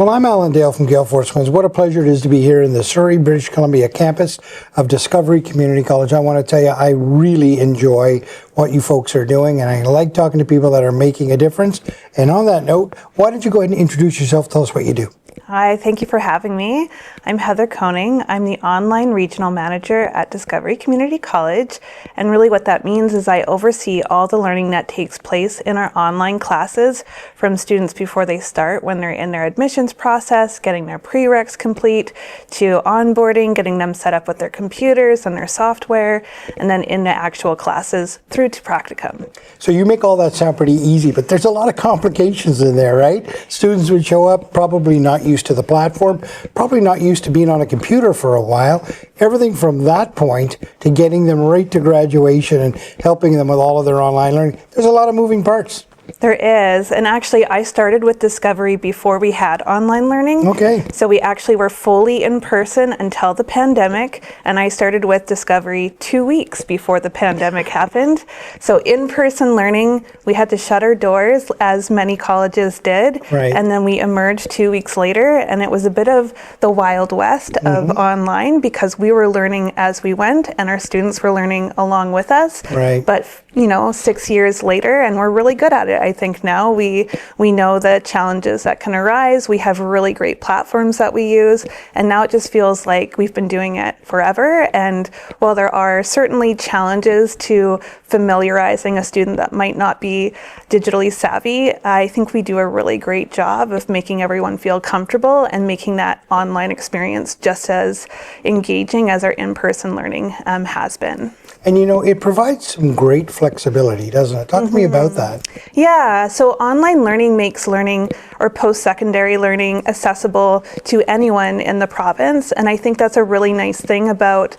Well, I'm Alan Dale from Gale Force Winds. What a pleasure it is to be here in the Surrey, British Columbia campus of Discovery Community College. I want to tell you, I really enjoy what you folks are doing, and I like talking to people that are making a difference. And on that note, why don't you go ahead and introduce yourself, tell us what you do. Hi, thank you for having me. I'm Heather Koning. I'm the online regional manager at Discovery Community College. And really what that means is I oversee all the learning that takes place in our online classes from students before they start, when they're in their admissions process, getting their prereqs complete, to onboarding, getting them set up with their computers and their software, and then in the actual classes through to practicum. So you make all that sound pretty easy, but there's a lot of complications in there, right? Students would show up probably not used to the platform, probably not used to being on a computer for a while. Everything from that point to getting them right to graduation and helping them with all of their online learning. There's a lot of moving parts. There is, and actually I started with Discovery before we had online learning. Okay. So we actually were fully in person until the pandemic, and I started with Discovery 2 weeks before the pandemic happened. So in-person learning, we had to shut our doors, as many colleges did, right. And then we emerged 2 weeks later, and it was a bit of the Wild West of online, because we were learning as we went, and our students were learning along with us. Right. But 6 years later, and we're really good at it. I think now we know the challenges that can arise. We have really great platforms that we use, and now it just feels like we've been doing it forever. And while there are certainly challenges to familiarizing a student that might not be digitally savvy, I think we do a really great job of making everyone feel comfortable and making that online experience just as engaging as our in-person learning has been. And it provides some great flexibility, doesn't it? Talk to me about that. Yeah, so online learning makes learning or post-secondary learning accessible to anyone in the province. And I think that's a really nice thing about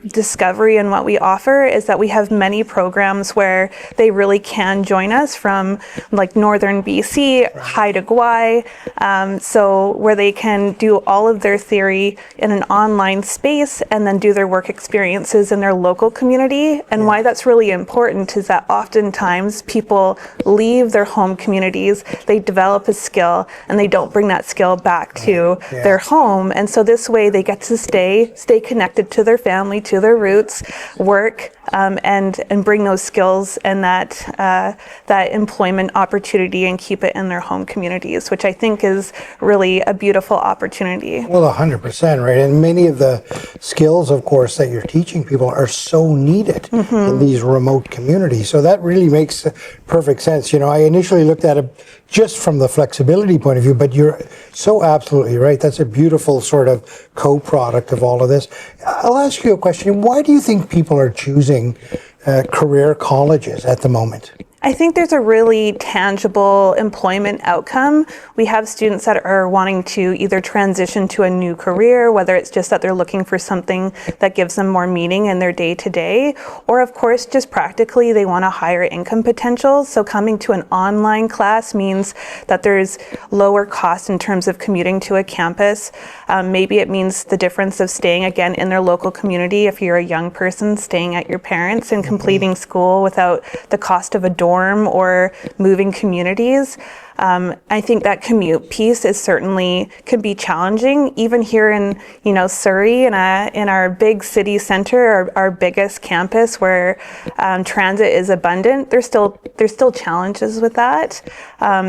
Discovery and what we offer, is that we have many programs where they really can join us from like northern BC, Haida Gwaii, so where they can do all of their theory in an online space and then do their work experiences in their local community. And why that's really important is that oftentimes people leave their home communities, they develop a skill, and they don't bring that skill back to their home. And so this way they get to stay connected to their family, to their roots, work, and bring those skills and that employment opportunity and keep it in their home communities, which I think is really a beautiful opportunity. Well, 100%, right? And many of the skills, of course, that you're teaching people are so needed in these remote communities. So that really makes perfect sense. I initially looked at it just from the flexibility point of view, but you're so absolutely right. That's a beautiful sort of co-product of all of this. I'll ask you a question. Why do you think people are choosing career colleges at the moment? I think there's a really tangible employment outcome. We have students that are wanting to either transition to a new career, whether it's just that they're looking for something that gives them more meaning in their day-to-day, or of course just practically they want a higher income potential. So coming to an online class means that there's lower cost in terms of commuting to a campus. Maybe it means the difference of staying again in their local community if you're a young person staying at your parents and completing school without the cost of a dorm or moving communities. I think that commute piece is certainly could be challenging, even here in Surrey, in our big city center, our biggest campus where transit is abundant. There's still challenges with that.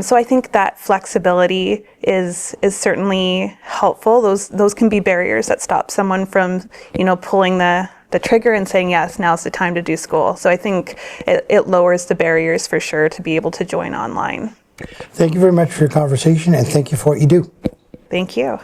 So I think that flexibility is certainly helpful. Those can be barriers that stop someone from pulling the trigger and saying, yes, now's the time to do school. So I think it lowers the barriers for sure to be able to join online. Thank you very much for your conversation, and thank you for what you do. Thank you.